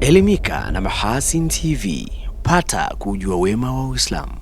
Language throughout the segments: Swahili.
Elimika na Mahasin TV, pata kujua wema wa Uislamu.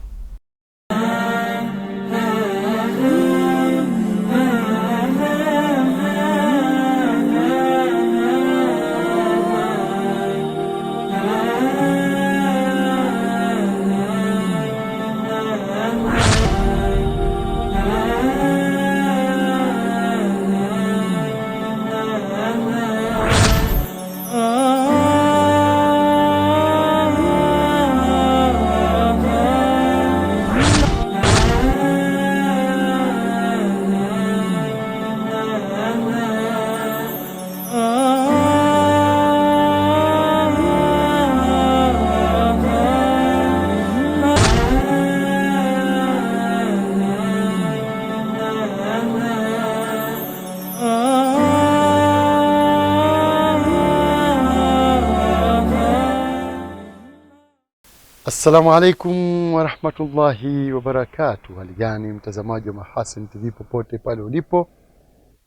Assalamu alaikum wa rahmatullahi wa barakatuh. Haligani mtazamaji wa Mahasin TV popote pale ulipo,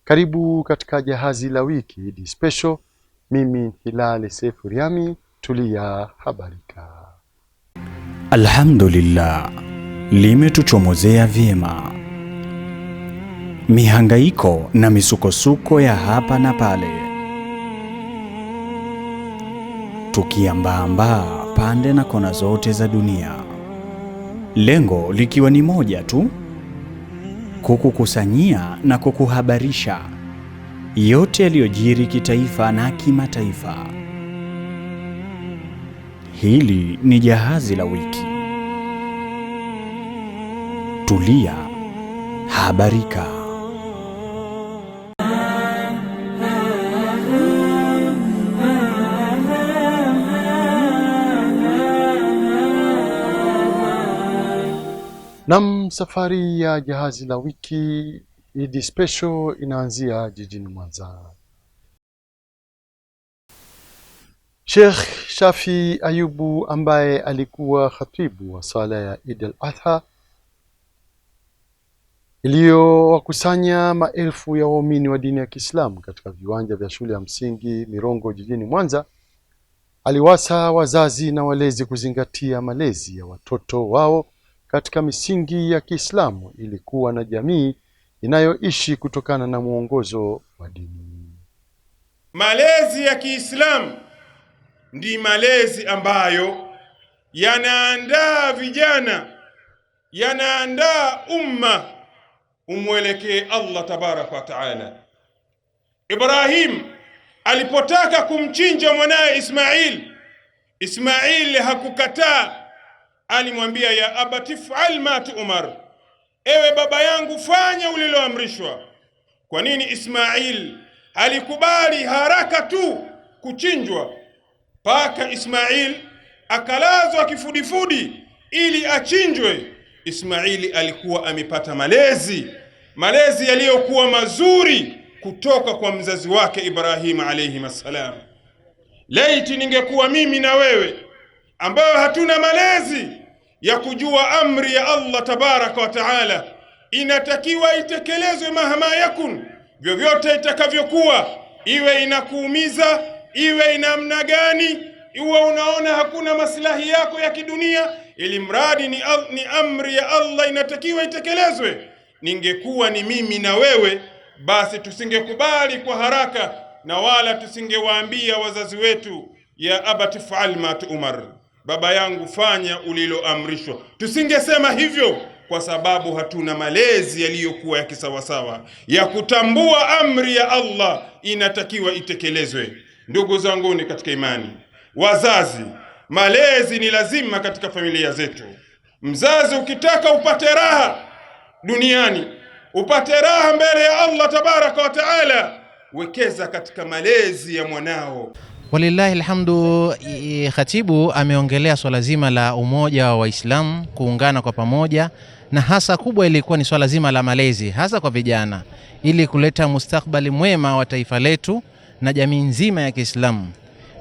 karibu katika jahazi la wiki Eid special. Mimi Hilal Sefu Riami, tulia habarika. Alhamdulillah, limetuchomozea vyema. Mihangaiko na misukosuko ya hapa na pale, tukiambaambaa pande na kona zote za dunia, lengo likiwa ni moja tu: kukukusanyia na kukuhabarisha yote yaliyojiri kitaifa na kimataifa. Hili ni jahazi la wiki, tulia habarika. Nam, safari ya jahazi la wiki Eid special inaanzia jijini Mwanza. Sheikh Shafi Ayubu ambaye alikuwa khatibu wa sala ya Eid al-Adha iliyowakusanya maelfu ya waumini wa dini ya Kiislamu katika viwanja vya shule ya msingi Mirongo jijini Mwanza, aliwasa wazazi na walezi kuzingatia malezi ya watoto wao katika misingi ya Kiislamu ili kuwa na jamii inayoishi kutokana na mwongozo wa dini. Malezi ya Kiislamu ndi malezi ambayo yanaandaa vijana, yanaandaa umma umwelekee Allah tabaraka wa taala. Ibrahim alipotaka kumchinja mwanae Ismail hakukataa. Alimwambia, ya abati fa'al ma tu'mar, ewe baba yangu fanya uliloamrishwa. Kwa nini Ismail alikubali haraka tu kuchinjwa? Paka Ismail akalazwa kifudifudi ili achinjwe. Ismaili alikuwa amepata malezi yaliyokuwa mazuri kutoka kwa mzazi wake Ibrahim alayhi salam. Laiti ningekuwa mimi na wewe ambayo hatuna malezi ya kujua amri ya Allah tabaraka wa taala inatakiwa itekelezwe mahama yakun, vyovyote itakavyokuwa, iwe inakuumiza, iwe namna gani, iwe unaona hakuna maslahi yako ya kidunia, ili mradi ni amri ya Allah inatakiwa itekelezwe. Ningekuwa ni mimi na wewe, basi tusingekubali kwa haraka na wala tusingewaambia wazazi wetu, ya abati fa'al ma tu'mar, baba yangu fanya uliloamrishwa. Tusingesema hivyo kwa sababu hatuna malezi yaliyokuwa ya kisawasawa ya kutambua amri ya Allah inatakiwa itekelezwe. Ndugu zanguni katika imani, wazazi, malezi ni lazima katika familia zetu. Mzazi ukitaka upate raha duniani, upate raha mbele ya Allah tabaraka wa taala, wekeza katika malezi ya mwanao. Walillahi alhamdu. Khatibu ameongelea swala zima la umoja wa Waislamu, kuungana kwa pamoja, na hasa kubwa ilikuwa ni swala zima la malezi, hasa kwa vijana, ili kuleta mustakbali mwema wa taifa letu na jamii nzima ya Kiislamu,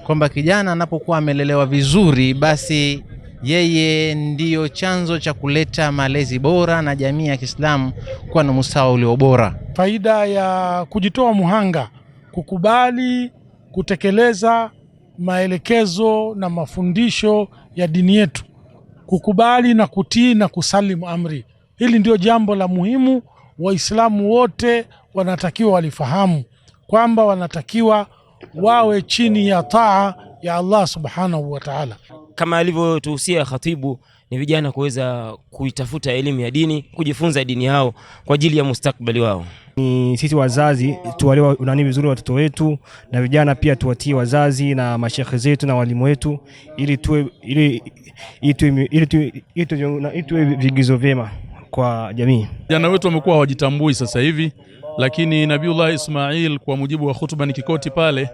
kwamba kijana anapokuwa amelelewa vizuri, basi yeye ndiyo chanzo cha kuleta malezi bora na jamii ya Kiislamu kuwa na mustawa ulio bora. Faida ya kujitoa muhanga, kukubali kutekeleza maelekezo na mafundisho ya dini yetu, kukubali na kutii na kusalimu amri. Hili ndio jambo la muhimu. Waislamu wote wanatakiwa walifahamu kwamba wanatakiwa wawe chini ya taa ya Allah subhanahu wa ta'ala. Kama alivyotuhusia khatibu, ni vijana kuweza kuitafuta elimu ya dini, kujifunza dini yao kwa ajili ya mustakbali wao. Ni sisi wazazi tuwalewa unani vizuri watoto wetu, na vijana pia tuwatie wazazi na mashekhe zetu na walimu wetu, ili tuwe vigizo vyema kwa jamii. Vijana wetu wamekuwa hawajitambui sasa hivi, lakini Nabiullah Ismail kwa mujibu wa hutuba ni Kikoti pale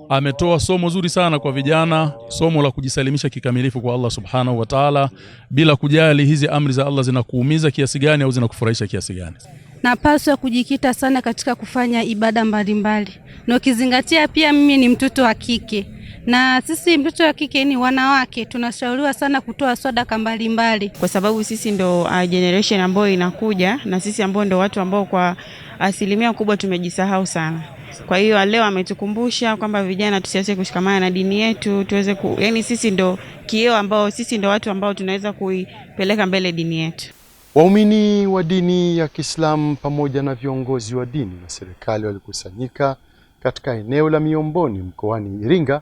ametoa somo zuri sana kwa vijana, somo la kujisalimisha kikamilifu kwa Allah subhanahu wa ta'ala, bila kujali hizi amri za Allah zinakuumiza kiasi gani au zinakufurahisha kiasi gani. Napaswa kujikita sana katika kufanya ibada mbalimbali, na ukizingatia pia mimi ni mtoto wa kike, na sisi mtoto wa kike ni wanawake tunashauriwa sana kutoa sadaka mbalimbali, kwa sababu sisi ndo generation ambayo inakuja, na sisi ambao ndo watu ambao kwa asilimia kubwa tumejisahau sana. Kwa hiyo leo ametukumbusha kwamba vijana tusiache kushikamana na dini yetu, tuweze yani sisi ndo kioo ambao sisi ndo watu ambao tunaweza kuipeleka mbele dini yetu. Waumini wa dini ya Kiislamu pamoja na viongozi wa dini na serikali walikusanyika katika eneo la Miomboni mkoani Iringa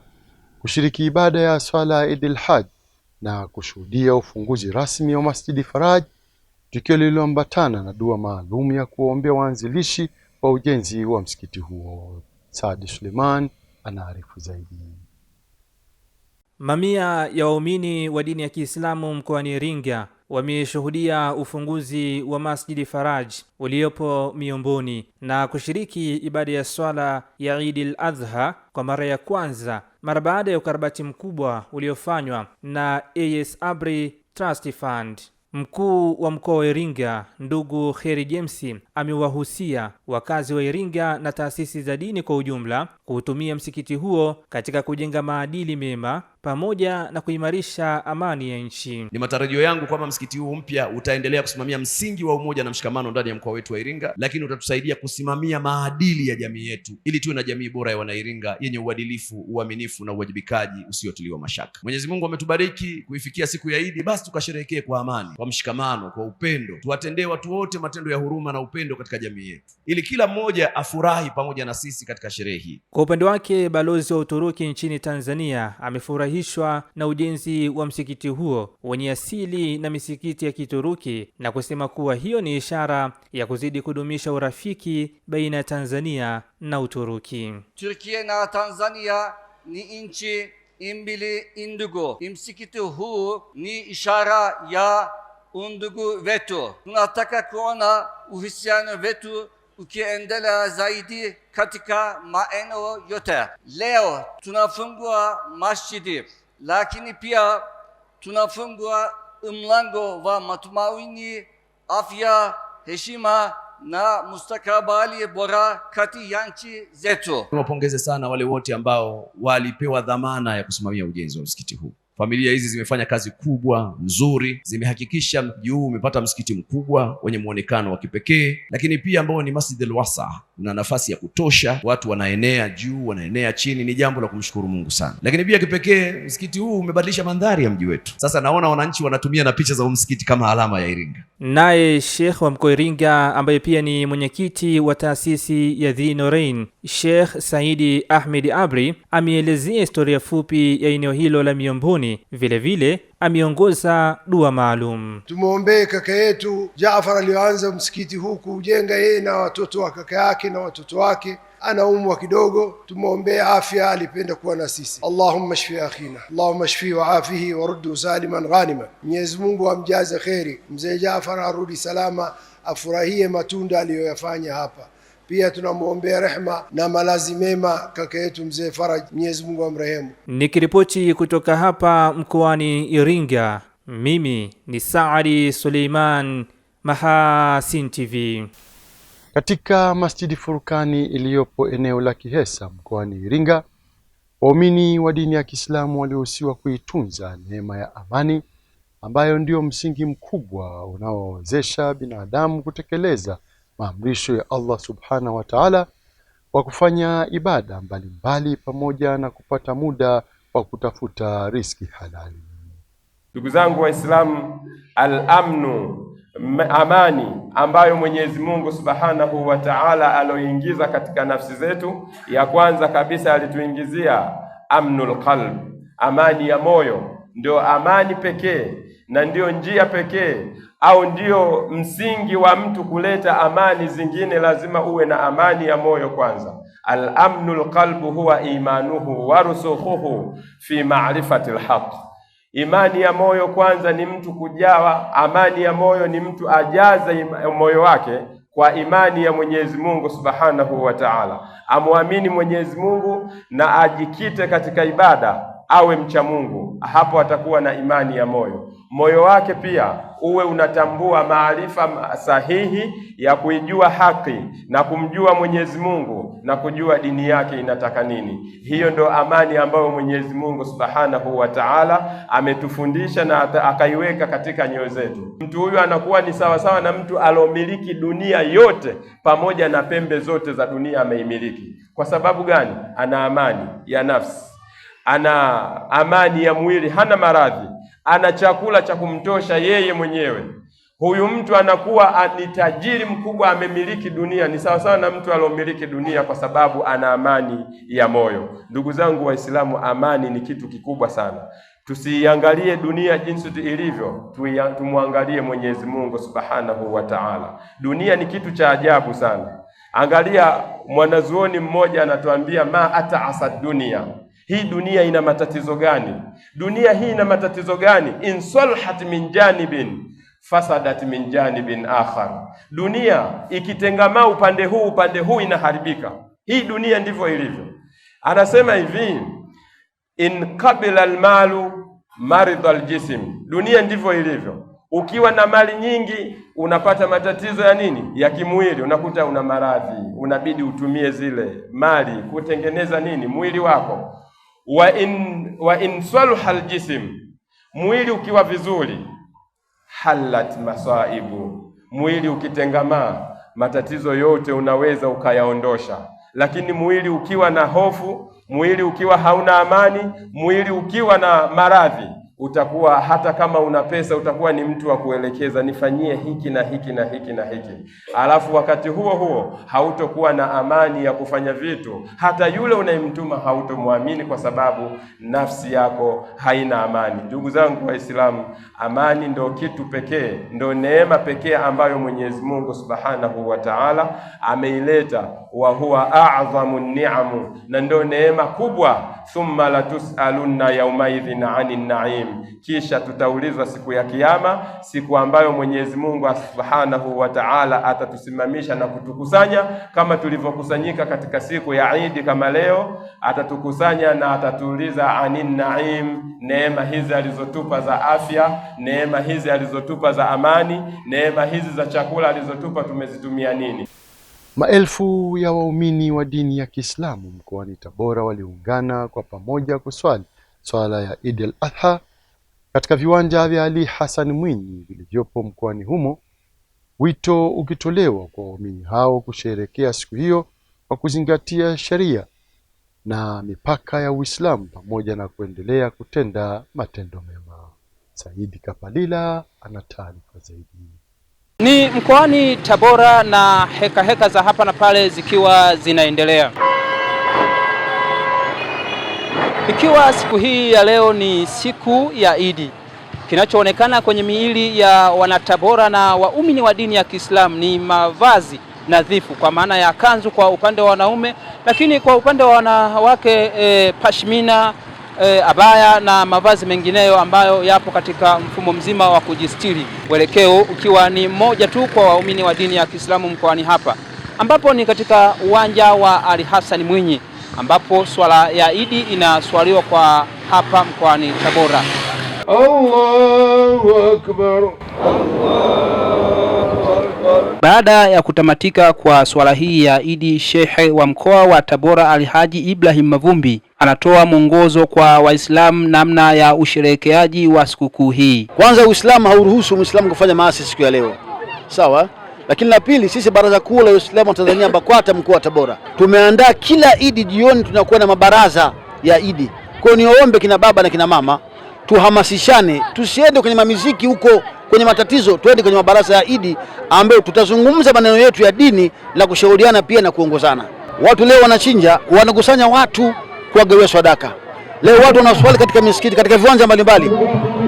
kushiriki ibada ya swala Eid al-Hajj na kushuhudia ufunguzi rasmi wa Masjidi Faraj, tukio lililoambatana na dua maalum ya kuombea waanzilishi wa ujenzi wa msikiti huo. Saadi Suleiman anaarifu zaidi. Mamia ya waumini wa dini ya Kiislamu mkoani Iringa wameshuhudia ufunguzi wa Masjidi Faraj uliopo Miomboni na kushiriki ibada ya swala ya Eid al-Adha kwa mara ya kwanza mara baada ya ukarabati mkubwa uliofanywa na AS Abri Trust Fund. Mkuu wa mkoa wa Iringa ndugu Kheri James amewahusia wakazi wa Iringa na taasisi za dini kwa ujumla kutumia msikiti huo katika kujenga maadili mema pamoja na kuimarisha amani ya nchi. Ni matarajio yangu kwamba msikiti huu mpya utaendelea kusimamia msingi wa umoja na mshikamano ndani ya mkoa wetu wa Iringa, lakini utatusaidia kusimamia maadili ya jamii yetu ili tuwe na jamii bora ya Wanairinga yenye uadilifu, uaminifu na uwajibikaji usiotiliwa mashaka. Mwenyezi Mungu ametubariki kuifikia siku ya Eid, basi tukasherehekee kwa amani, kwa mshikamano, kwa upendo. Tuwatendee watu wote matendo ya huruma na upendo katika jamii yetu ili kila mmoja afurahi pamoja na sisi katika sherehe hii. Kwa upande wake, balozi wa Uturuki nchini Tanzania amefurahishwa na ujenzi wa msikiti huo wenye asili na misikiti ya Kituruki na kusema kuwa hiyo ni ishara ya kuzidi kudumisha urafiki baina ya Tanzania na Uturuki. Türkiye na Tanzania ni nchi mbili ndugu. Msikiti huu ni ishara ya undugu wetu. Tunataka kuona uhusiano wetu ukiendelea zaidi katika maeneo yote. Leo tunafungua masjidi, lakini pia tunafungua mlango wa matumaini, afya, heshima na mustakabali bora kati ya nchi zetu. Niwapongeze sana wale wote ambao walipewa dhamana ya kusimamia ujenzi wa msikiti huu. Familia hizi zimefanya kazi kubwa nzuri, zimehakikisha mji huu umepata msikiti mkubwa wenye muonekano wa kipekee, lakini pia ambao ni Masjid al-Wasa, una nafasi ya kutosha, watu wanaenea juu, wanaenea chini, ni jambo la kumshukuru Mungu sana. Lakini pia kipekee msikiti huu umebadilisha mandhari ya mji wetu. Sasa naona wananchi wanatumia na picha za msikiti kama alama ya Iringa. Naye Sheikh wa mkoa Iringa ambaye pia ni mwenyekiti wa taasisi ya The Norain, Sheikh Saidi Ahmed Abri, ameelezea historia fupi ya eneo hilo la Miomboni. Vile vile ameongoza dua maalum. Tumuombee kaka yetu Jaafar aliyoanza msikiti huu kujenga, yeye na watoto wa kaka yake na watoto wake. Anaumwa kidogo, tumuombee afya, alipenda kuwa na sisi. Allahumma shfi akhina, Allahumma shfi wa afihi wa ruddu saliman ghanima. Mwenyezi Mungu amjaze kheri, mzee Jaafar arudi salama, afurahie matunda aliyoyafanya hapa. Pia tunamuombea rehema na malazi mema kaka yetu mzee Faraj, Mwenyezi Mungu amrehemu. Nikiripoti kutoka hapa mkoani Iringa, mimi ni Saadi Suleiman, Mahasin TV. Katika Masjidi Furkani iliyopo eneo la Kihesa mkoani Iringa, waumini wa dini ya Kiislamu walihusiwa kuitunza neema ya amani ambayo ndio msingi mkubwa unaowezesha binadamu kutekeleza maamrisho ya Allah subhanahu wa ta'ala, wa kufanya ibada mbalimbali pamoja na kupata muda wa kutafuta riski halali. Ndugu zangu Waislamu, al-amnu, amani ambayo Mwenyezi Mungu Subhanahu wa Ta'ala aloingiza katika nafsi zetu, ya kwanza kabisa alituingizia amnul qalb, amani ya moyo. Ndio amani pekee na ndio njia pekee au ndio msingi wa mtu kuleta amani zingine. Lazima uwe na amani ya moyo kwanza. Al-amnul qalbu huwa imanuhu wa rusukhuhu fi ma'rifati al-haq. Imani ya moyo kwanza ni mtu kujawa, amani ya moyo ni mtu ajaze moyo wake kwa imani ya Mwenyezi Mungu Subhanahu wa Ta'ala. Amwamini Mwenyezi Mungu na ajikite katika ibada, awe mcha Mungu. Hapo atakuwa na imani ya moyo. Moyo wake pia uwe unatambua maarifa sahihi ya kuijua haki na kumjua Mwenyezi Mungu na kujua dini yake inataka nini. Hiyo ndo amani ambayo Mwenyezi Mungu Subhanahu wa Ta'ala ametufundisha na akaiweka katika nyoyo zetu. Mtu huyu anakuwa ni sawa sawa na mtu alomiliki dunia yote pamoja na pembe zote za dunia ameimiliki. Kwa sababu gani? Ana amani ya nafsi, ana amani ya mwili, hana maradhi, ana chakula cha kumtosha yeye mwenyewe. Huyu mtu anakuwa ni tajiri mkubwa, amemiliki dunia. Ni sawa sawa na mtu alomiliki dunia kwa sababu ana amani ya moyo. Ndugu zangu Waislamu, amani ni kitu kikubwa sana. Tusiangalie dunia jinsi ilivyo, tumwangalie Mwenyezi Mungu Subhanahu wa Ta'ala. Dunia ni kitu cha ajabu sana. Angalia, mwanazuoni mmoja anatuambia ma ata'asa dunia. Hii dunia ina matatizo gani? Dunia hii ina matatizo gani? In salhat min janibin fasadat min janibin akhar. Dunia ikitengamaa upande huu inaharibika. Hii dunia ndivyo ilivyo. Anasema hivi, in qabila almalu marid aljism. Dunia ndivyo ilivyo. Ukiwa na mali nyingi unapata matatizo ya nini? Ya kimwili. Unakuta una maradhi, unabidi utumie zile mali kutengeneza nini? Mwili wako. Wa in saluhal jism, mwili ukiwa vizuri, halat masaibu. Mwili ukitengamaa, matatizo yote unaweza ukayaondosha. Lakini mwili ukiwa na hofu, mwili ukiwa hauna amani, mwili ukiwa na maradhi, utakuwa hata kama una pesa utakuwa ni mtu wa kuelekeza, nifanyie hiki na hiki na hiki na hiki. Alafu wakati huo hautokuwa na amani ya kufanya vitu. Hata yule unayemtuma hautomwamini kwa sababu nafsi yako haina amani. Ndugu zangu Waislamu, amani ndo kitu pekee, ndo neema pekee ambayo Mwenyezi Mungu Subhanahu wa Ta'ala ameileta, wa huwa a'zamu ni'amu, na ndo neema kubwa. Thumma latus'alunna yawmaidhin 'anil na'im, kisha tutaulizwa siku ya Kiyama, siku ambayo Mwenyezi Mungu Subhanahu wa Ta'ala atatusimamisha na kutukusanya kama tulivyokusanyika katika siku ya Eid kama leo. Atatukusanya na atatuuliza anin na'im, neema hizi alizotupa za afya, neema hizi alizotupa za amani, neema hizi za chakula alizotupa tumezitumia nini? Maelfu ya waumini wa dini ya Kiislamu mkoani Tabora waliungana kwa pamoja kuswali swala ya Eid al-Adha katika viwanja vya Ali Hassan Mwinyi vilivyopo mkoani humo, wito ukitolewa kwa waumini hao kusherehekea siku hiyo kwa kuzingatia sheria na mipaka ya Uislamu pamoja na kuendelea kutenda matendo mema. Saidi Kapalila ana taarifa zaidi. Ni mkoani Tabora na heka za hapa na pale zikiwa zinaendelea. Ikiwa siku hii ya leo ni siku ya Idi, kinachoonekana kwenye miili ya wanatabora na waumini wa dini ya Kiislamu ni mavazi nadhifu, kwa maana ya kanzu kwa upande wa wanaume, lakini kwa upande wa wanawake pashmina, abaya na mavazi mengineyo ambayo yapo katika mfumo mzima wa kujistiri. Mwelekeo ukiwa ni mmoja tu kwa waumini wa dini ya Kiislamu mkoani hapa, ambapo ni katika uwanja wa Ali Hassan Mwinyi, ambapo swala ya Idi inaswaliwa kwa hapa mkoani Tabora. Allahu Akbar, Allahu Akbar. Baada ya kutamatika kwa swala hii ya Idi, Sheikh wa mkoa wa Tabora Alhaji Ibrahim Mavumbi anatoa mwongozo kwa Waislamu namna ya usherekeaji wa sikukuu hii. Kwanza, Uislamu hauruhusu Muislamu kufanya maasi siku ya leo, sawa? Lakini la pili, sisi Baraza Kuu la Uislamu wa Tanzania BAKWATA mkoa wa Tabora tumeandaa kila Idi jioni tunakuwa na mabaraza ya Idi Kwa hiyo niwaombe kina baba na kina mama, tuhamasishane, tusiende kwenye mamiziki huko kwenye matatizo, twende kwenye mabaraza ya Idi ambayo tutazungumza maneno yetu ya dini na kushauriana pia na kuongozana. Watu leo wanachinja, wanakusanya watu kuwagawia sadaka. Leo watu wanaswali katika misikiti, katika viwanja mbalimbali,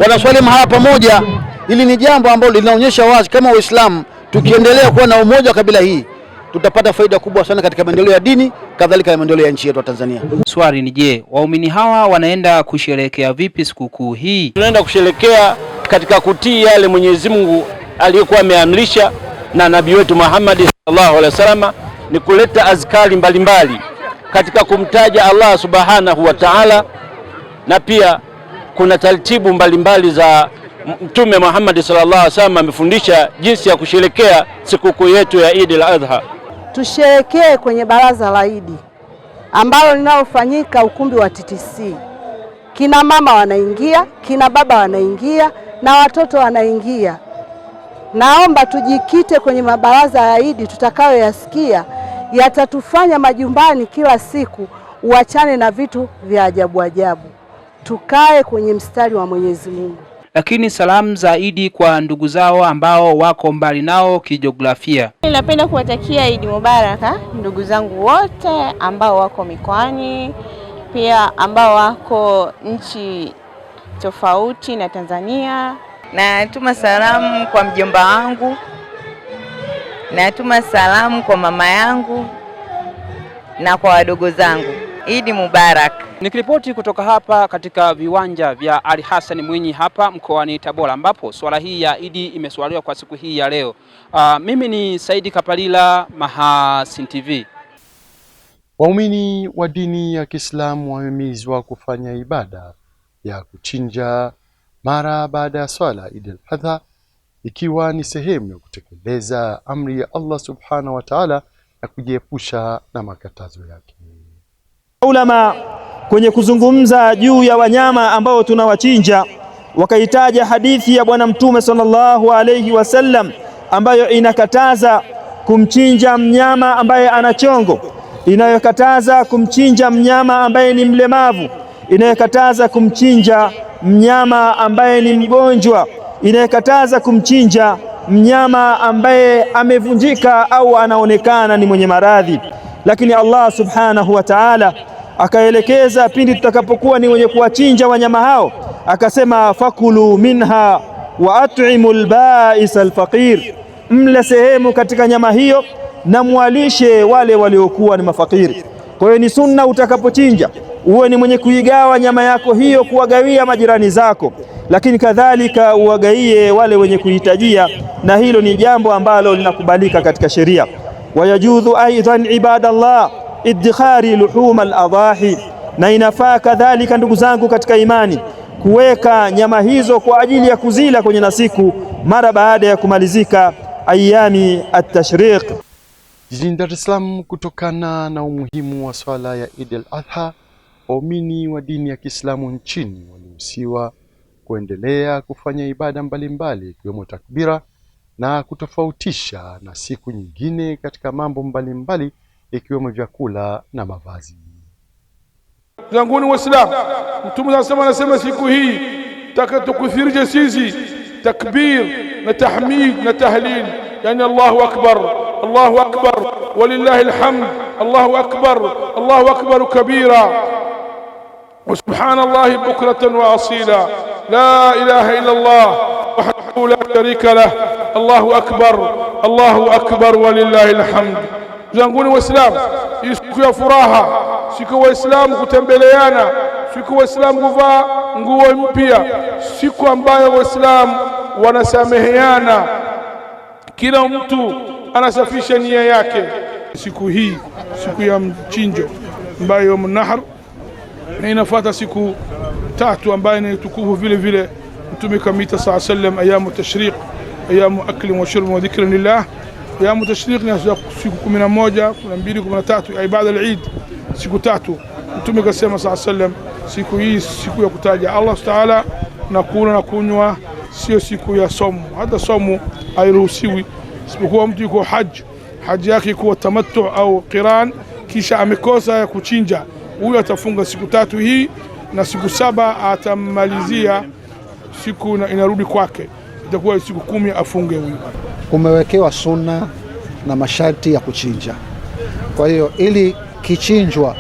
wanaswali mahala pamoja. Hili ni jambo ambalo linaonyesha wazi kama Waislamu tukiendelea kuwa na umoja wa kabila hii tutapata faida kubwa sana katika maendeleo ya dini, kadhalika na maendeleo ya nchi yetu ya Tanzania. Swali ni je, waumini hawa wanaenda kusherehekea vipi sikukuu hii? Tunaenda kusherehekea katika kutii yale Mwenyezi Mungu aliyokuwa ameamrisha na nabii wetu Muhammad sallallahu alaihi wasallam, ni kuleta azkari mbalimbali katika kumtaja Allah subhanahu wa ta'ala, na pia kuna taratibu mbalimbali za Mtume Muhammad sallallahu alaihi wasallam amefundisha jinsi ya kusherehekea sikukuu yetu ya Eid al-Adha. Tusherekee kwenye baraza la Idi ambalo linalofanyika ukumbi wa TTC. Kina mama wanaingia, kina baba wanaingia na watoto wanaingia. Naomba tujikite kwenye mabaraza ya Idi tutakayoyasikia, yatatufanya majumbani kila siku uachane na vitu vya ajabu ajabu. Tukae kwenye mstari wa Mwenyezi Mungu. Lakini salamu za Idi kwa ndugu zao ambao wako mbali nao kijiografia. Napenda kuwatakia Idi Mubaraka ndugu zangu wote ambao wako mikoani, pia ambao wako nchi tofauti na Tanzania. Natuma salamu kwa mjomba wangu, natuma salamu kwa mama yangu na kwa wadogo zangu. Idi Mubarak. Nikiripoti kutoka hapa katika viwanja vya Ali Hassan Mwinyi hapa mkoani Tabora, ambapo swala hii ya Idi imeswaliwa kwa siku hii ya leo. Mimi ni Saidi Kapalila, Mahasin TV. Waumini wa dini ya Kiislamu wamehimizwa kufanya ibada ya kuchinja mara baada ya swala Eid al-Adha, ikiwa ni sehemu ya kutekeleza amri ya Allah subhanahu wa ta'ala na kujiepusha na makatazo yake. Ulama kwenye kuzungumza juu ya wanyama ambao tunawachinja wakaitaja hadithi ya Bwana Mtume sallallahu alayhi wasallam ambayo inakataza kumchinja mnyama ambaye ana chongo, inayokataza kumchinja mnyama ambaye ni mlemavu, inayokataza kumchinja mnyama ambaye ni mgonjwa, inayokataza kumchinja mnyama ambaye amevunjika au anaonekana ni mwenye maradhi. Lakini Allah subhanahu wa ta'ala akaelekeza pindi tutakapokuwa ni wenye kuwachinja wanyama hao, akasema fakulu minha wa at'imul ba'is al-faqir, mle sehemu katika nyama hiyo na mwalishe wale waliokuwa ni mafakiri. Kwa hiyo ni sunna utakapochinja uwe ni mwenye kuigawa nyama yako hiyo kuwagawia majirani zako, lakini kadhalika uwagaie wale wenye kuhitajia, na hilo ni jambo ambalo linakubalika katika sheria. Wayajudhu aidan ibadallah idkhari luhum al-adahi, na inafaa kadhalika ndugu zangu katika imani kuweka nyama hizo kwa ajili ya kuzila kwenye nasiku mara baada ya kumalizika ayami at-tashriq. Jijini Dar es Salaam, kutokana na umuhimu wa swala ya Eid al-Adha, waumini wa dini ya Kiislamu nchini walihusiwa kuendelea kufanya ibada mbalimbali ikiwemo takbira na kutofautisha na siku nyingine katika mambo mbalimbali ikiwemo vyakula na mavazi. Zanguni Waislamu, Mtume anasema siku hii tutakuthirisha sisi takbir na tahmid na tahlil, yani Allahu akbar, Allahu akbar walillahi alhamd, Allahu akbar, Allahu akbar kabira wa subhanallahi bukratan wa asila, la ilaha illa Allah wahdahu la sharika lah, Allahu akbar walillahi alhamd. Zanguni Waislamu, siku ya furaha, siku Waislamu kutembeleana, siku Waislamu kuvaa nguo mpya, siku ambayo Waislamu wanasameheana, kila mtu anasafisha nia yake. Siku hii, siku ya mchinjo ambayo yawm an-nahr, na inafuata siku tatu ambayo ni tukufu vile vile. Mtume kamita sallallahu alayhi wasallam ayamu tashriq, ayamu akli wa shurb wa dhikr lillah. Ayamu tashriq ni siku 11, 12, 13 ibada al-Eid, siku tatu. Mtume kasema sallallahu alayhi wasallam siku hii siku ya kutaja Allah Taala na kula na kunywa, sio siku ya somo. Hata somo hairuhusiwi isipokuwa mtu yuko haji yake kuwa tamattu au qiran kisha amekosa ya kuchinja, huyo atafunga siku tatu hii na siku 7 atamalizia, siku inarudi kwake, itakuwa siku 10 afunge huyu. Kumewekewa sunna na masharti ya kuchinja. Kwa hiyo ili kichinjwa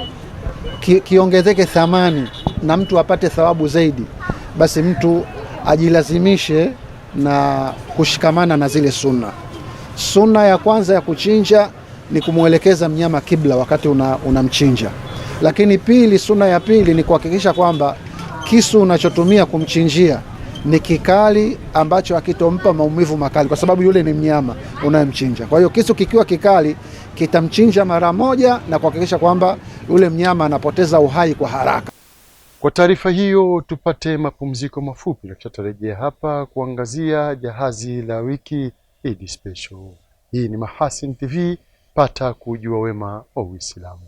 kiongezeke thamani na mtu apate thawabu zaidi, basi mtu ajilazimishe na kushikamana na zile sunna. Sunna ya kwanza ya kuchinja ni kumwelekeza mnyama kibla wakati unamchinja. Lakini pili, sunna ya pili ni kuhakikisha kwamba kisu unachotumia kumchinjia ni kikali ambacho hakitompa maumivu makali, kwa sababu yule ni mnyama unayemchinja. Kwa hiyo kisu kikiwa kikali kitamchinja mara moja na kuhakikisha kwamba yule mnyama anapoteza uhai kwa haraka. Kwa taarifa hiyo tupate mapumziko mafupi, na tutarejea hapa kuangazia jahazi la wiki Eid Special. Hii ni Mahasin TV, pata kujua wema wa Uislamu.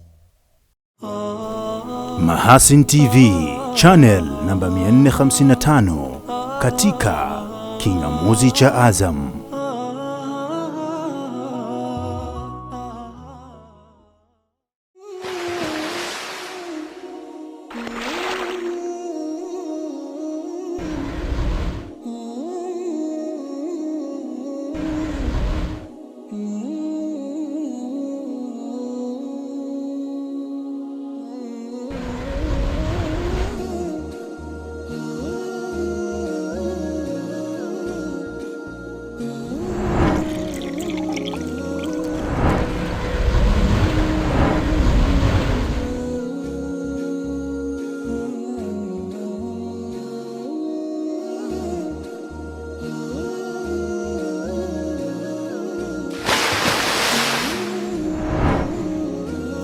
Mahasin TV, channel namba 455 katika kingamuzi cha Azam.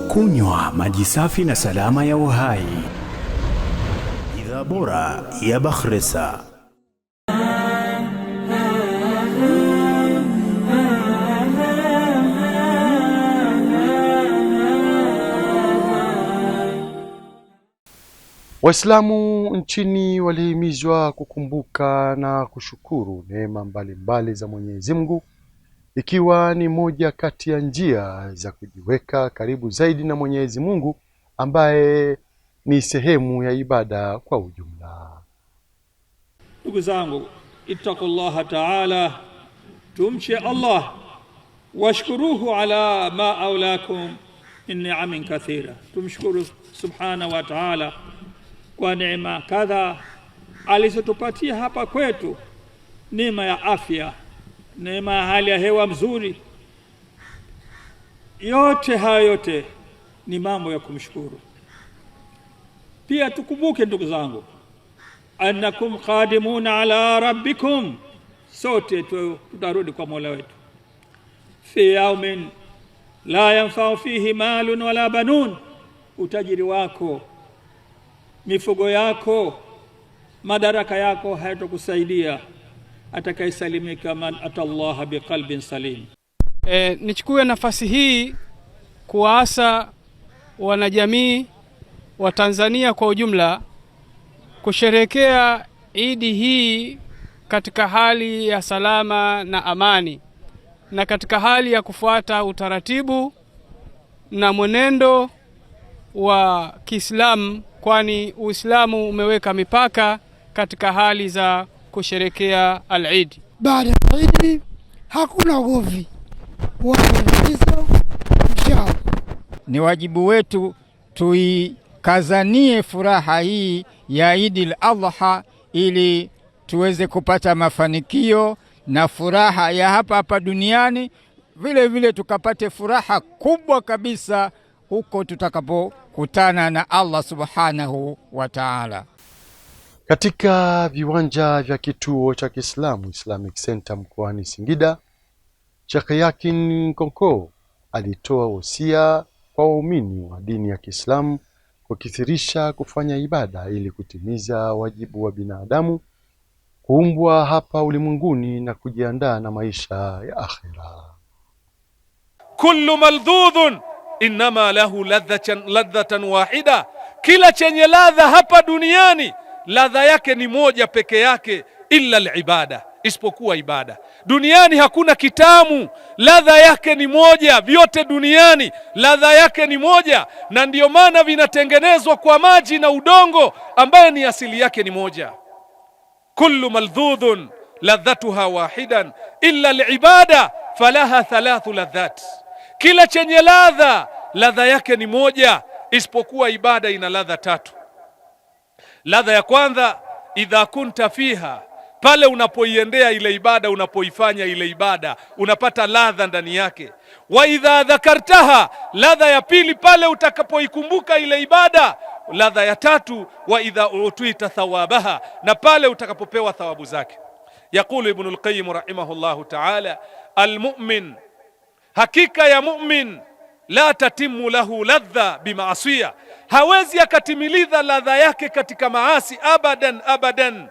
Kunywa maji safi na salama ya uhai. Bidhaa bora ya Bakhresa. Waislamu nchini walihimizwa kukumbuka na kushukuru neema mbalimbali za Mwenyezi Mungu, ikiwa ni moja kati ya njia za kujiweka karibu zaidi na Mwenyezi Mungu ambaye ni sehemu ya ibada kwa ujumla. Ndugu zangu, ittaqullaha ta'ala, tumche Allah, washkuruhu ala ma aulakum min ni'amin kathira. Tumshukuru subhanahu wa ta'ala kwa neema kadha alizotupatia hapa kwetu, neema ya afya, neema ya hali ya hewa mzuri. Yote hayo yote ni mambo ya kumshukuru. Pia tukumbuke ndugu zangu, annakum qadimuna ala rabbikum, sote tutarudi kwa Mola wetu. Fi yaumin la yanfa'u fihi malun wala banun, utajiri wako, mifugo yako, madaraka yako hayatokusaidia atakayesalimika man atallaha biqalbin salim. Nichukue nafasi hii kuwaasa wanajamii wa Tanzania kwa ujumla kusherehekea Idi hii katika hali ya salama na amani, na katika hali ya kufuata utaratibu na mwenendo wa Kiislamu, kwani Uislamu umeweka mipaka katika hali za kusherehekea al-Eid. Baada ya Eid hakuna ugomvi wala tatizo, inshallah. Ni wajibu wetu tuikazanie furaha hii ya Eid al-Adha ili tuweze kupata mafanikio na furaha ya hapa hapa duniani, vile vile tukapate furaha kubwa kabisa huko tutakapokutana na Allah subhanahu wa ta'ala. Katika viwanja vya kituo cha Kiislamu Islamic Center mkoani Singida, Sheikh Yakin Konko alitoa wosia kwa waumini wa dini ya Kiislamu kukithirisha kufanya ibada ili kutimiza wajibu wa binadamu kuumbwa hapa ulimwenguni na kujiandaa na maisha ya akhira. Kullu maldhudhun innama lahu ladhatan wahida, kila chenye ladha hapa duniani ladha yake ni moja peke yake, illa al-ibada, isipokuwa ibada. Duniani hakuna kitamu, ladha yake ni moja. Vyote duniani ladha yake ni moja, na ndiyo maana vinatengenezwa kwa maji na udongo ambaye ni asili yake ni moja. Kullu maldhudhun ladhatuha wahidan illa al-ibada falaha thalathu ladhat. Kila chenye ladha yake ni moja, isipokuwa ibada ina ladha tatu. Ladha ya kwanza, idha kunta fiha, pale unapoiendea ile ibada, unapoifanya ile ibada, unapata ladha ndani yake. Wa idha dhakartaha, ladha ya pili, pale utakapoikumbuka ile ibada. Ladha ya tatu, wa idha utuita thawabaha, na pale utakapopewa thawabu zake. Yaqulu Ibn al-Qayyim rahimahullahu ta'ala, al-mu'min, hakika ya mu'min, la tatimu lahu ladha bimaasiya, hawezi akatimiliza ladha yake katika maasi abadan,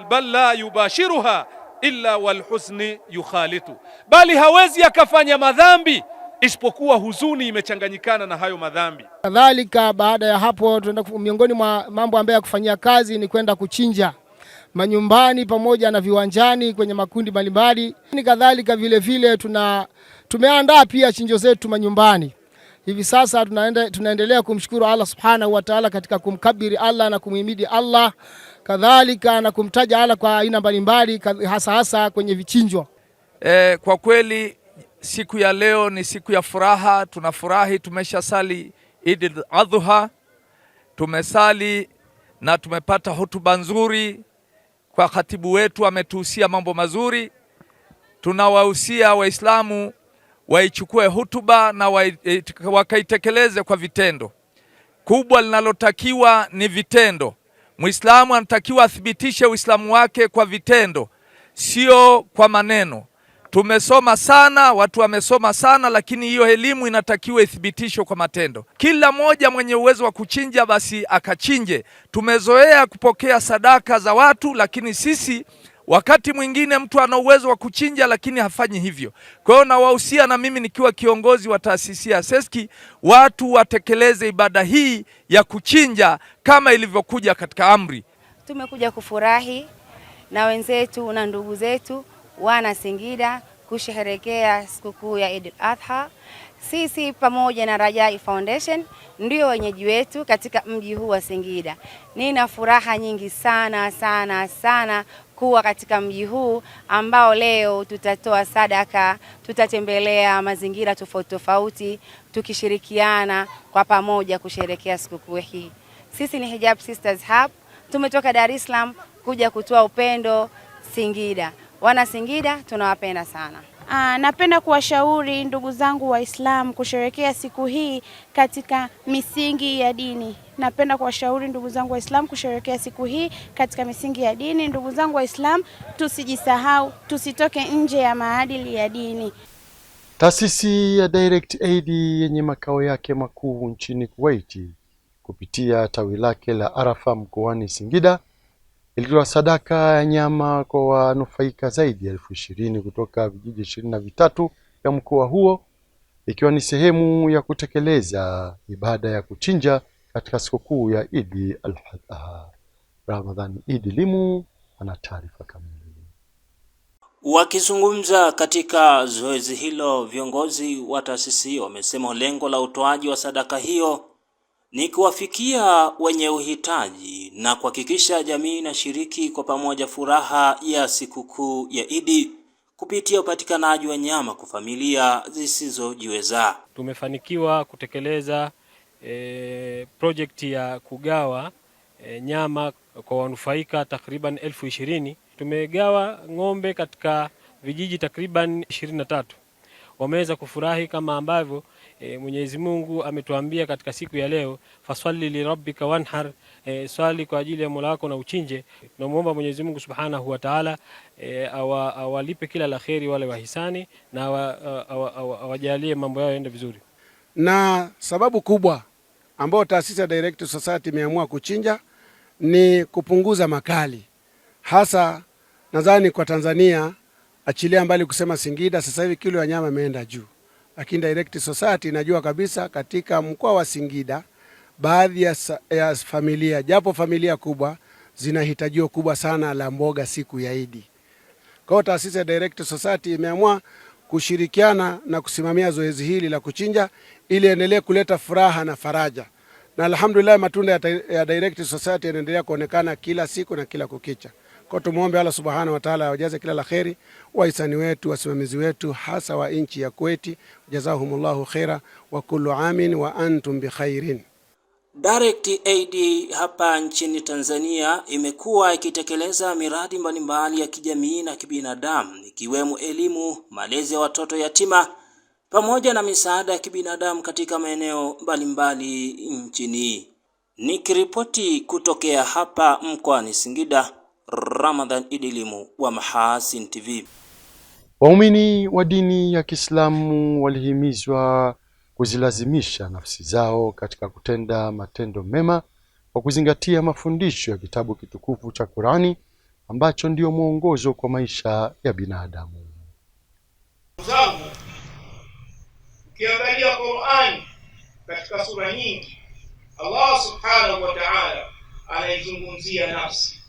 bal la yubashiruha illa walhuzni yukhalitu, bali hawezi akafanya madhambi isipokuwa huzuni imechanganyikana na hayo madhambi. Kadhalika baada ya hapo, miongoni mwa mambo ambayo ya kufanyia kazi ni kwenda kuchinja manyumbani pamoja na viwanjani kwenye makundi mbalimbali. Kadhalika vile vile tumeandaa pia chinjo zetu manyumbani. Hivi sasa tunaendelea kumshukuru Allah subhanahu wa ta'ala katika kumkabiri Allah na kumhimidi Allah, kadhalika na kumtaja Allah kwa aina mbalimbali, hasa kwenye vichinjwa. Kwa kweli siku ya leo ni siku ya furaha. Tunafurahi, tumeshasali Eid al-Adha, tumesali na tumepata hotuba nzuri kwa khatibu wetu, ametuhusia mambo mazuri. Tunawahusia Waislamu waichukue hutuba na wakaitekeleze kwa vitendo. Kubwa linalotakiwa ni vitendo. Muislamu anatakiwa athibitishe Uislamu wake kwa vitendo, sio kwa maneno. Tumesoma sana, watu wamesoma sana, lakini hiyo elimu inatakiwa ithibitishwe kwa matendo. Kila mmoja mwenye uwezo wa kuchinja basi akachinje. Tumezoea kupokea sadaka za watu, lakini sisi wakati mwingine mtu ana uwezo wa kuchinja lakini hafanyi hivyo. Kwa hiyo nawahusia, na mimi nikiwa kiongozi wa taasisi ya Seski, watu watekeleze ibada hii ya kuchinja kama ilivyokuja katika amri. Tumekuja kufurahi na wenzetu na ndugu zetu wana Singida kusherehekea sikukuu ya Eid al-Adha. Sisi pamoja na Rajai Foundation ndio wenyeji wetu katika mji huu wa Singida. Nina furaha nyingi sana kuwa katika mji huu ambao leo tutatoa sadaka, tutatembelea mazingira tofauti tukishirikiana kwa pamoja kusherehekea sikukuu hii. Sisi ni Hijab Sisters Hub, tumetoka Dar es Salaam kuja kutoa upendo Singida. Wana Singida tunawapenda sana. Napenda kuwashauri ndugu zangu Waislamu kusherehekea siku hii katika misingi ya dini. Napenda kuwashauri ndugu zangu Waislamu kusherehekea siku hii katika misingi ya dini. Ndugu zangu Waislamu, tusijisahau, tusitoke nje ya maadili ya dini. Taasisi ya Direct Aid yenye makao yake makuu nchini Kuwait kupitia tawi lake la Arafa mkoani Singida ilitoa sadaka ya nyama kwa wanufaika zaidi ya 20,000 kutoka vijiji 23 ya mkoa huo, ikiwa ni sehemu ya kutekeleza ibada ya kuchinja katika sikukuu ya Eid al-Adha. Ramadhani Idi Limu ana taarifa kamili. Wakizungumza katika zoezi hilo, viongozi wa taasisi wamesema lengo la utoaji wa sadaka hiyo ni kuwafikia wenye uhitaji na kuhakikisha jamii inashiriki kwa pamoja furaha ya sikukuu ya Eid kupitia upatikanaji wa nyama kwa familia zisizojiweza. Tumefanikiwa kutekeleza project ya kugawa nyama kwa wanufaika takriban 20,000. Tumegawa ng'ombe katika vijiji takriban 23. Wameweza kufurahi kama ambavyo Mwenyezi Mungu ametuambia katika siku ya leo, faswali li rabbika wanhar, swali kwa ajili ya Mola wako na uchinje. Tunamuomba Mwenyezi Mungu Subhanahu wa Ta'ala awalipe kila la kheri wale wahisani na awajalie mambo yao yaende vizuri. Na sababu kubwa ambayo taasisi ya Direct Society imeamua kuchinja ni kupunguza makali. Hasa nadhani kwa Tanzania, achilia mbali kusema Singida, sasa hivi kilo ya nyama imeenda juu. Lakini Direct Society inajua kabisa katika mkoa wa Singida baadhi ya familia, japo familia kubwa, zina hitajio kubwa sana la mboga siku ya Idi. Kwa hiyo taasisi ya Direct Society imeamua kushirikiana na kusimamia zoezi hili la kuchinja ili endelee kuleta furaha na faraja. Na alhamdulillah matunda ya Direct Society yanaendelea kuonekana kila siku na kila kukicha. Kwa tumuombe Allah Subhanahu wa Ta'ala awajaze kila la kheri wahisani wetu, wasimamizi wetu hasa wa nchi ya Kuwait. Jazahumullahu khaira wa kullu amin wa antum bi khairin. Direct Aid hapa nchini Tanzania imekuwa ikitekeleza miradi mbalimbali ya kijamii na kibinadamu ikiwemo elimu, malezi ya watoto yatima pamoja na misaada ya kibinadamu katika maeneo mbalimbali nchini. Nikiripoti kutokea hapa mkoani Singida, Ramadhan Idilimu wa Mahasin TV. Waumini wa dini ya Kiislamu walihimizwa kuzilazimisha nafsi zao katika kutenda matendo mema kwa kuzingatia mafundisho ya kitabu kitukufu cha Qur'ani ambacho ndio mwongozo kwa maisha ya binadamu. Zangu, ukiangalia Qur'ani katika sura nyingi, Allah Subhanahu wa Ta'ala anaizungumzia nafsi.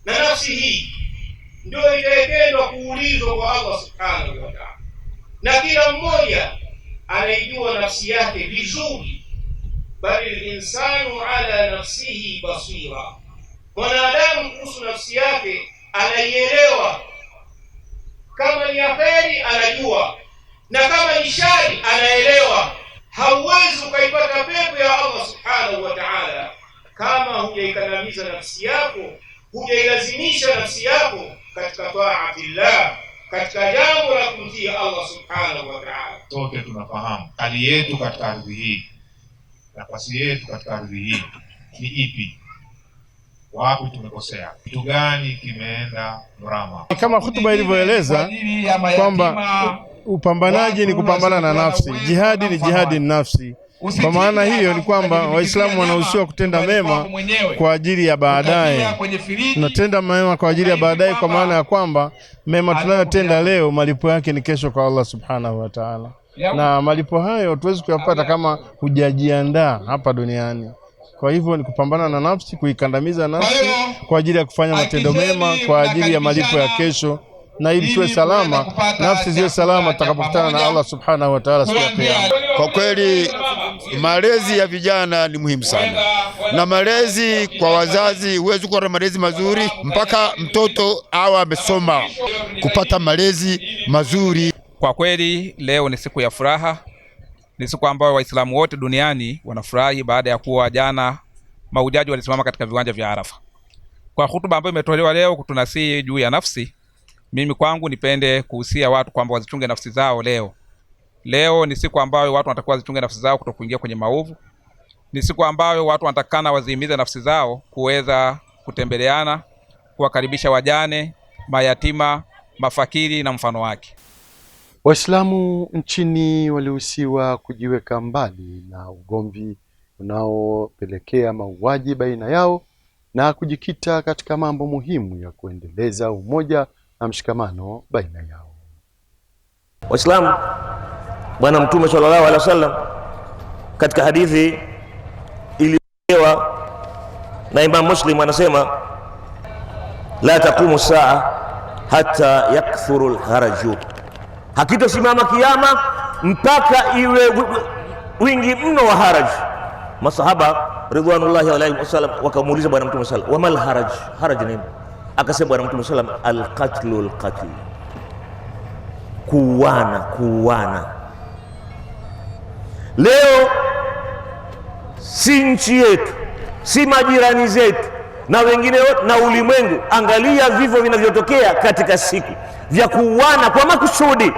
Na nafsi hii ndio itaendwa kuulizwa kwa Allah Subhanahu wa Ta'ala. Na kila mmoja anaijua nafsi yake vizuri. Bali insanu ala nafsihi basira. Mwanadamu kuhusu nafsi yake anaielewa. Kama ni kheri anajua, na kama ni shari anaelewa. Hauwezi ukaipata pepo ya Allah Subhanahu wa Ta'ala kama hujaikandamiza nafsi yako, hujailazimisha nafsi yako katika taatillah, katika jambo la kumtii Allah Subhanahu wa Ta'ala. Sote tunafahamu hali yetu katika ardhi hii, nafasi yetu katika ardhi hii ni ipi? Wapi tumekosea? Kitu gani kimeenda mrama? Kama hutuba ilivyoeleza kwamba upambanaji ni kupambana na nafsi, jihadi ni jihadi ni nafsi. Kwa maana hiyo ni kwamba Waislamu wanahusiwa kutenda mema kwa ajili ya baadaye. Tunatenda mema kwa ajili ya baadaye, kwa maana ya kwamba mema tunayotenda leo malipo yake ni kesho kwa Allah Subhanahu wa Ta'ala. Na malipo hayo tuwezi kuyapata kama hujajiandaa hapa duniani. Kwa hivyo ni kupambana na nafsi, kuikandamiza nafsi kwa ajili ya kufanya matendo mema kwa ajili ya malipo ya kesho, na ili tuwe salama, nafsi ziwe salama tutakapokutana na Allah Subhanahu wa Ta'ala siku ya Kiyama. Kwa kweli malezi ya vijana ni muhimu sana, na malezi kwa wazazi, huwezi kuwa na malezi mazuri mpaka mtoto awe amesoma, kupata malezi mazuri. Kwa kweli leo ni siku ya furaha, ni siku ambayo Waislamu wote duniani wanafurahi baada ya kuwa jana mahujaji walisimama katika viwanja vya Arafa. Kwa hutuba ambayo imetolewa leo kutunasihi juu ya nafsi, mimi kwangu nipende kuhusia watu kwamba wazichunge nafsi zao leo. Leo ni siku ambayo watu wanatakiwa wazichunge nafsi zao kutokuingia kwenye maovu. Ni siku ambayo watu wanatakana wazihimize nafsi zao kuweza kutembeleana, kuwakaribisha wajane, mayatima, mafakiri na mfano wake. Waislamu nchini walihusiwa kujiweka mbali na ugomvi unaopelekea mauaji baina yao na kujikita katika mambo muhimu ya kuendeleza umoja na mshikamano baina yao. Waislamu, Bwana Mtume sallallahu alaihi wasallam katika hadithi iliyowa na Imam Muslim anasema, la taqumu saa hata yakthuru alharaju, hakitosimama kiyama mpaka iwe wingi mno wa haraj. Masahaba ridwanullahi alaihim wasallam wakamuuliza Bwana Mtume sallallahu alaihi wasallam, wamal haraj, haraj nini? Akasema Bwana Mtume sallallahu alaihi wasallam, alqatlu alqatl, kuuana. Leo si nchi yetu, si majirani zetu na wengine wote na ulimwengu, angalia vifo vinavyotokea katika siku vya kuuana kwa makusudi.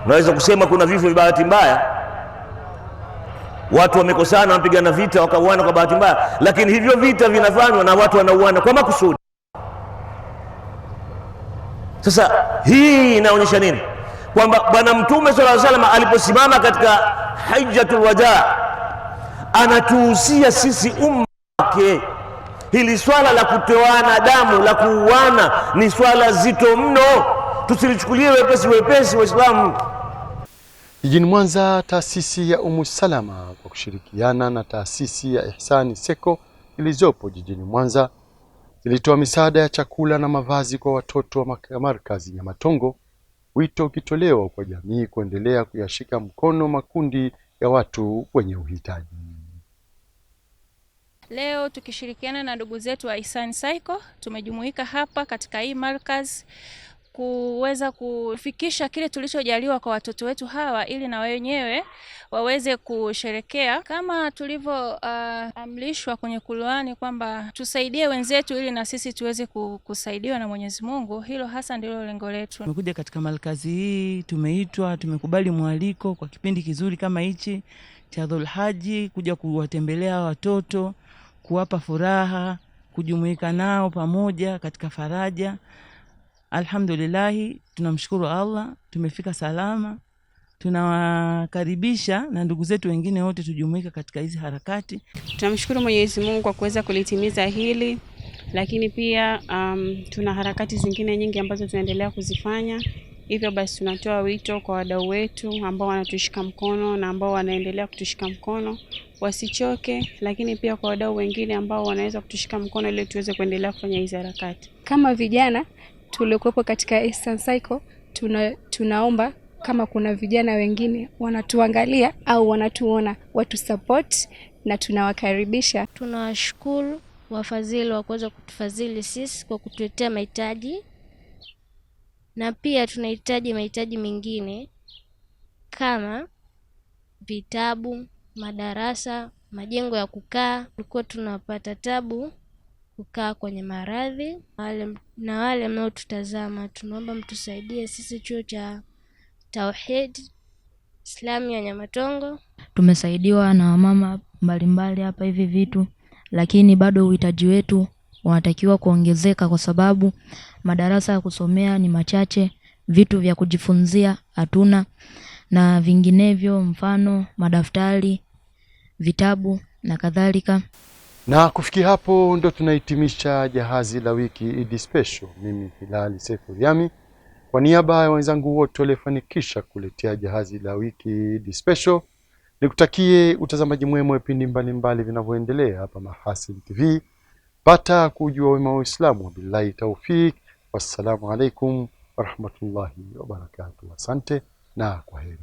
Naweza kusema kuna vifo vya bahati mbaya, watu wamekosana, wapigana vita wakauana kwa bahati mbaya, lakini hivyo vita vinafanywa na watu wanauana kwa makusudi. Sasa hii inaonyesha nini? Kwamba Bwana Mtume sallallahu alaihi wasallam aliposimama katika Hajjatul Wadaa anatuhusia sisi umma wake, hili swala la kutoana damu, la kuuana ni swala zito mno, tusilichukulie wepesi Waislamu. Jijini Mwanza, taasisi ya Salama kwa kushirikiana na taasisi ya Ihsani Seko zilizopo jijini Mwanza zilitoa misaada ya chakula na mavazi kwa watoto wa markazi Nyamatongo, wito ukitolewa kwa jamii kuendelea kuyashika mkono makundi ya watu wenye uhitaji. Leo tukishirikiana na ndugu zetu wa Ihsan Cycle tumejumuika hapa katika hii markaz kuweza kufikisha kile tulichojaliwa kwa watoto wetu hawa ili na wenyewe waweze kusherekea kama tulivyoamrishwa kwenye Qur'ani kwamba tusaidie wenzetu ili na sisi tuweze kusaidiwa na Mwenyezi Mungu. Hilo hasa ndilo lengo letu. Tumekuja katika markazi hii, tumeitwa, tumekubali mwaliko kwa kipindi kizuri kama hichi cha Dhulhaji kuja kuwatembelea watoto, kuwapa furaha, kujumuika nao pamoja katika faraja. Alhamdulillah, tunamshukuru Allah, tumefika salama. Tunawakaribisha na ndugu zetu wengine wote tujumuika katika hizi harakati. Tunamshukuru Mwenyezi Mungu kwa kuweza kulitimiza hili, lakini pia tuna harakati zingine nyingi ambazo tunaendelea kuzifanya. Hivyo basi tunatoa wito kwa wadau wetu ambao wanatushika mkono na ambao wanaendelea kutushika mkono wasichoke, lakini pia kwa wadau wengine ambao wanaweza kutushika mkono ili tuweze kuendelea kufanya hizi harakati. Kama vijana tuliokuwepo katika Ihsan Cycle, tunaomba kama kuna vijana wengine wanatuangalia au wanatuona, watu support na tunawakaribisha. Tunawashukuru wafadhili wa kuweza kutufadhili sisi kwa kutuletea mahitaji, na pia tunahitaji mahitaji mengine kama vitabu, madarasa, majengo ya kukaa. Tulikuwa tunapata tabu kukaa kwenye maradhi. Wale mnaotutazama, tunaomba mtusaidie sisi chuo cha Tauhid Islami ya Nyamatongo. Tumesaidiwa na wamama mbalimbali hapa hivi vitu, lakini bado uhitaji wetu unatakiwa kuongezeka kwa sababu madarasa ya kusomea ni machache, vitu vya kujifunzia hatuna na vinginevyo, mfano madaftari, vitabu na kadhalika. Na kufikia hapo ndo tunahitimisha jahazi la wiki Eid Special. Mimi Hilali Sefu Yami kwa niaba ya wenzangu wote waliofanikisha kuletea jahazi la wiki Eid Special, nikutakie utazamaji mwema wa vipindi mbalimbali vinavyoendelea hapa Mahasin TV. Pata kujua wema wa Uislamu. Billahi taufik. Wassalamu alaikum warahmatullahi wabarakatuh. Asante na kwaheri.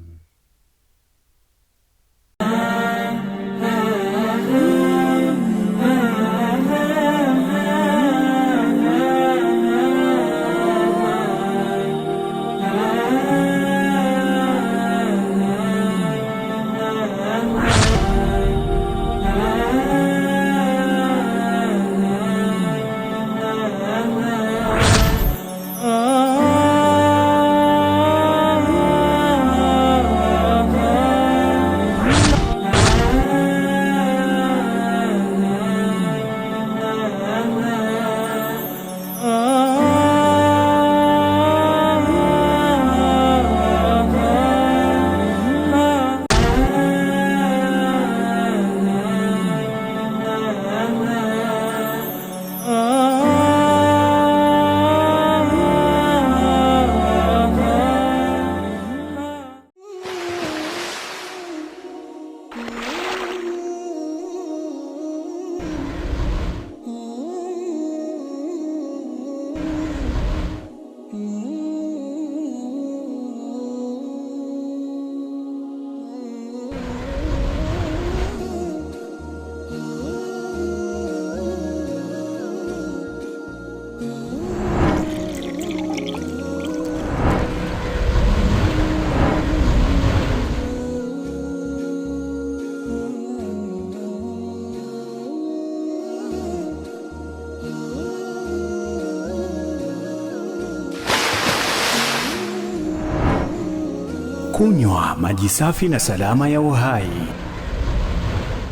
Kunywa maji safi na salama ya uhai.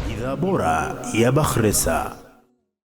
Bidhaa bora ya Bakhresa.